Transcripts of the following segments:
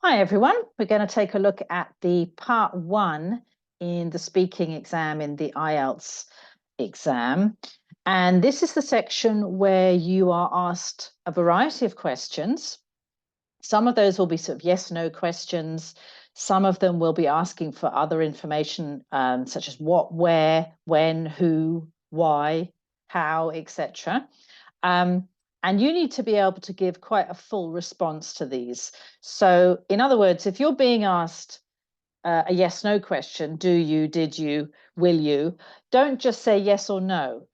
Hi everyone, we're going to take a look at the part 1 in the speaking exam in the IELTS exam. And this is the section where you are asked a variety of questions. Some of those will be sort of yes/no questions. Some of them will be asking for other information, such as what, where, when, who, why, how, etc. And you need to be able to give quite a full response to these. So in other words, if you're being asked a yes/no question, do you, did you, will you, don't just say yes or no.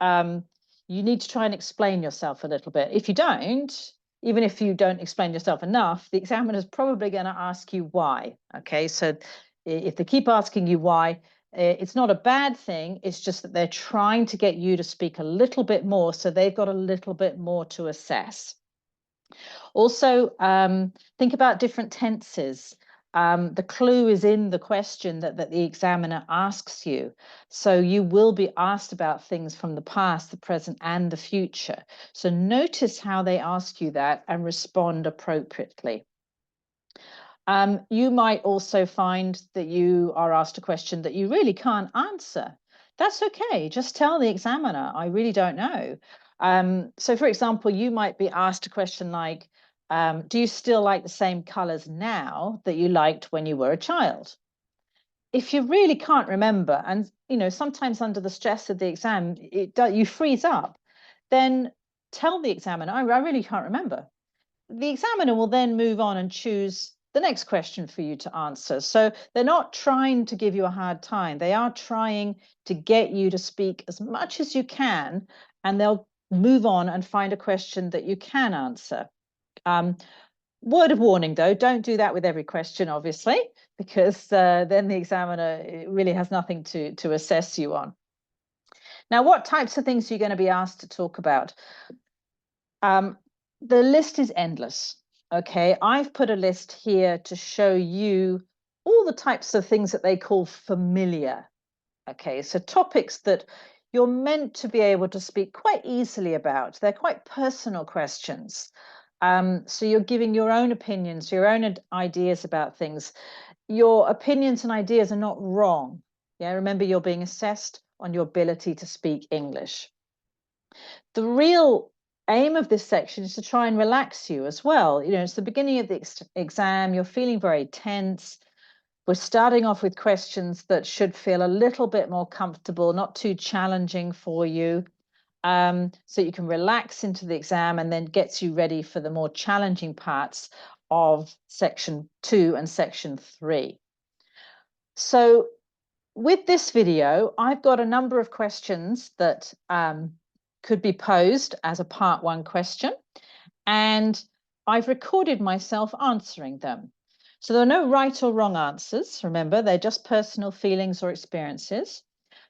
You need to try and explain yourself a little bit. If you don't, even if you don't explain yourself enough, the examiner is probably going to ask you why. Okay, so if they keep asking you why, it's not a bad thing. It's just that they're trying to get you to speak a little bit more, so they've got a little bit more to assess. Also, think about different tenses. The clue is in the question that the examiner asks you. So you will be asked about things from the past, the present, and the future. So notice how they ask you that and respond appropriately. You might also find that you are asked a question that you really can't answer. That's okay. Just tell the examiner, I really don't know. So for example, you might be asked a question like, do you still like the same colors now that you liked when you were a child? If you really can't remember, and sometimes under the stress of the exam, you freeze up, then tell the examiner, I really can't remember. The examiner will then move on and choose the next question for you to answer. So they're not trying to give you a hard time. They are trying to get you to speak as much as you can, and they'll move on and find a question that you can answer. Word of warning, though, don't do that with every question, obviously, because then the examiner really has nothing to assess you on. Now, what types of things are you going to be asked to talk about? The list is endless. Okay, I've put a list here to show you all the types of things that they call familiar. Okay, so topics that you're meant to be able to speak quite easily about. They're quite personal questions. So you're giving your own opinions, your own ideas about things. Your opinions and ideas are not wrong. Yeah, remember, you're being assessed on your ability to speak English. The real aim of this section is to try and relax you as well. It's the beginning of the exam. You're feeling very tense. We're starting off with questions that should feel a little bit more comfortable, not too challenging for you, so you can relax into the exam, and then gets you ready for the more challenging parts of section 2 and section 3. So with this video, I've got a number of questions that could be posed as a part 1 question, and I've recorded myself answering them. So there are no right or wrong answers. Remember, they're just personal feelings or experiences.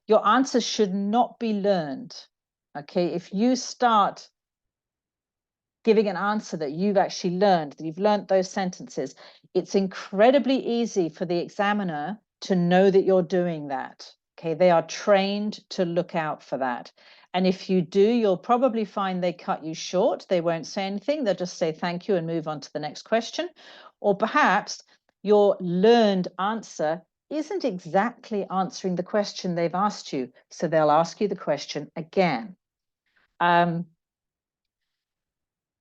Your answers should not be learned. Okay, if you start giving an answer that you've actually learned, that you've learned those sentences, it's incredibly easy for the examiner to know that you're doing that. Okay, they are trained to look out for that. And if you do, you'll probably find they cut you short. They won't say anything. They'll just say thank you and move on to the next question. Or perhaps your learned answer isn't exactly answering the question they've asked you. So they'll ask you the question again.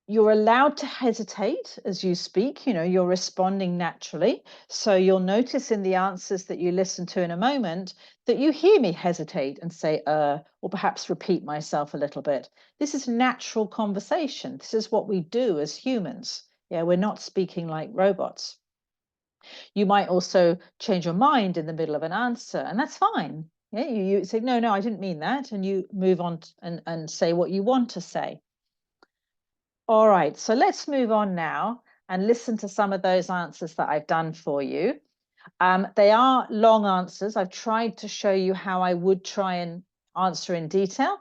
You're allowed to hesitate as you speak. You're responding naturally. So you'll notice in the answers that you listen to in a moment that you hear me hesitate and say, or perhaps repeat myself a little bit. This is natural conversation. This is what we do as humans. Yeah, we're not speaking like robots. You might also change your mind in the middle of an answer, and that's fine. Yeah, you say, no, I didn't mean that. And you move on and say what you want to say. All right, so let's move on now and listen to some of those answers that I've done for you. They are long answers. I've tried to show you how I would try and answer in detail.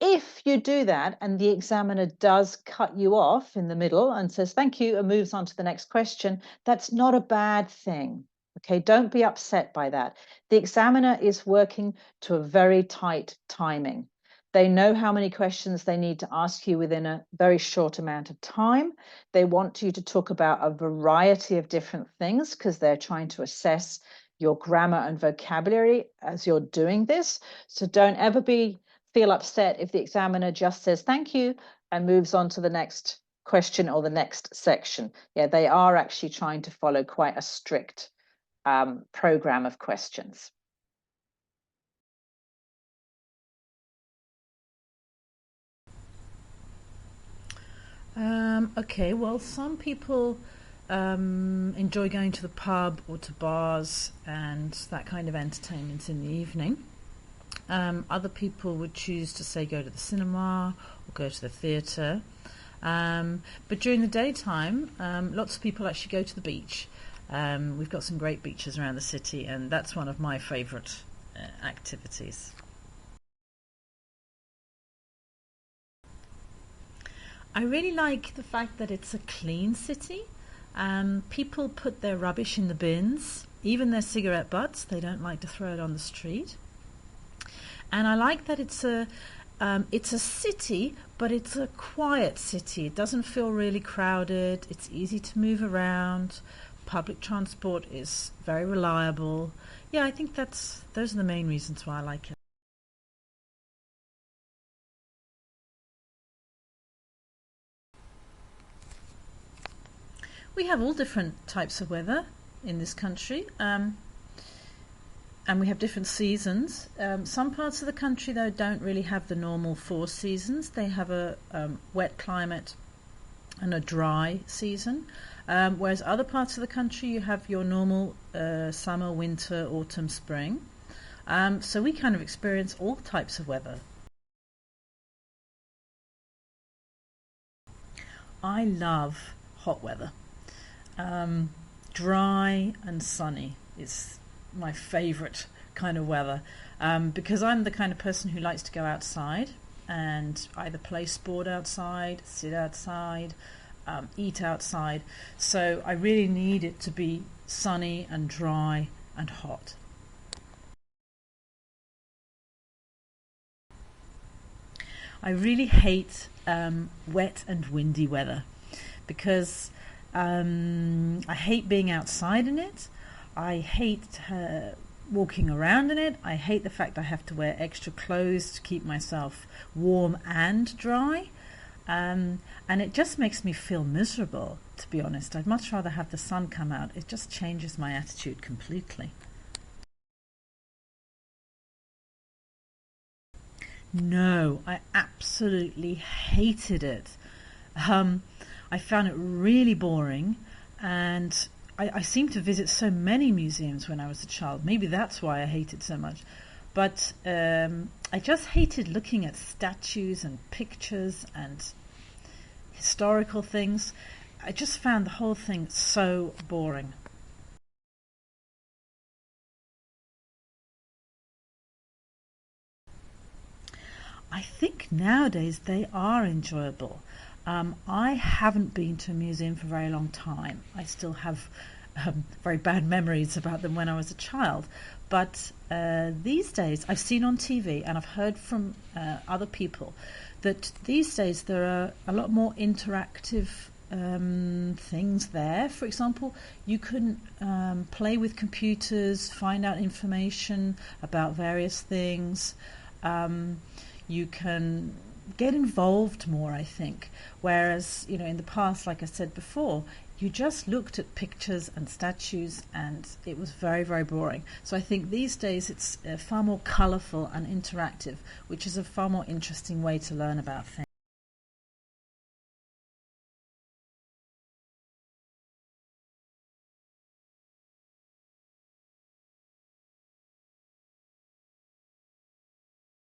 If you do that and the examiner does cut you off in the middle and says thank you and moves on to the next question, that's not a bad thing. Okay, don't be upset by that. The examiner is working to a very tight timing. They know how many questions they need to ask you within a very short amount of time. They want you to talk about a variety of different things because they're trying to assess your grammar and vocabulary as you're doing this. So don't ever feel upset if the examiner just says thank you and moves on to the next question or the next section. Yeah, they are actually trying to follow quite a strict program of questions. Okay, well, some people enjoy going to the pub or to bars and that kind of entertainment in the evening. Other people would choose to, say, go to the cinema or go to the theatre. But during the daytime, lots of people actually go to the beach. We've got some great beaches around the city, and that's one of my favourite activities. I really like the fact that it's a clean city. People put their rubbish in the bins, even their cigarette butts. They don't like to throw it on the street. And I like that it's a city, but it's a quiet city. It doesn't feel really crowded. It's easy to move around. Public transport is very reliable. Yeah, I think those are the main reasons why I like it. We have all different types of weather in this country, and we have different seasons. Some parts of the country, though, don't really have the normal 4 seasons. They have a wet climate and a dry season, whereas other parts of the country, you have your normal summer, winter, autumn, spring. So we kind of experience all types of weather. I love hot weather. Dry and sunny is my favourite kind of weather, because I'm the kind of person who likes to go outside and either play sport outside, sit outside, eat outside. So I really need it to be sunny and dry and hot. I really hate wet and windy weather because I hate being outside in it. I hate walking around in it. I hate the fact I have to wear extra clothes to keep myself warm and dry. And it just makes me feel miserable, to be honest. I'd much rather have the sun come out. It just changes my attitude completely. No, I absolutely hated it. I found it really boring, and I seemed to visit so many museums when I was a child. Maybe that's why I hate it so much. But I just hated looking at statues and pictures and historical things. I just found the whole thing so boring. I think nowadays they are enjoyable. I haven't been to a museum for a very long time. I still have very bad memories about them when I was a child. But these days, I've seen on TV and I've heard from other people that these days there are a lot more interactive things there. For example, you can play with computers, find out information about various things. You can get involved more, I think. Whereas, in the past, like I said before, you just looked at pictures and statues and it was very, very boring. So I think these days it's far more colourful and interactive, which is a far more interesting way to learn about things.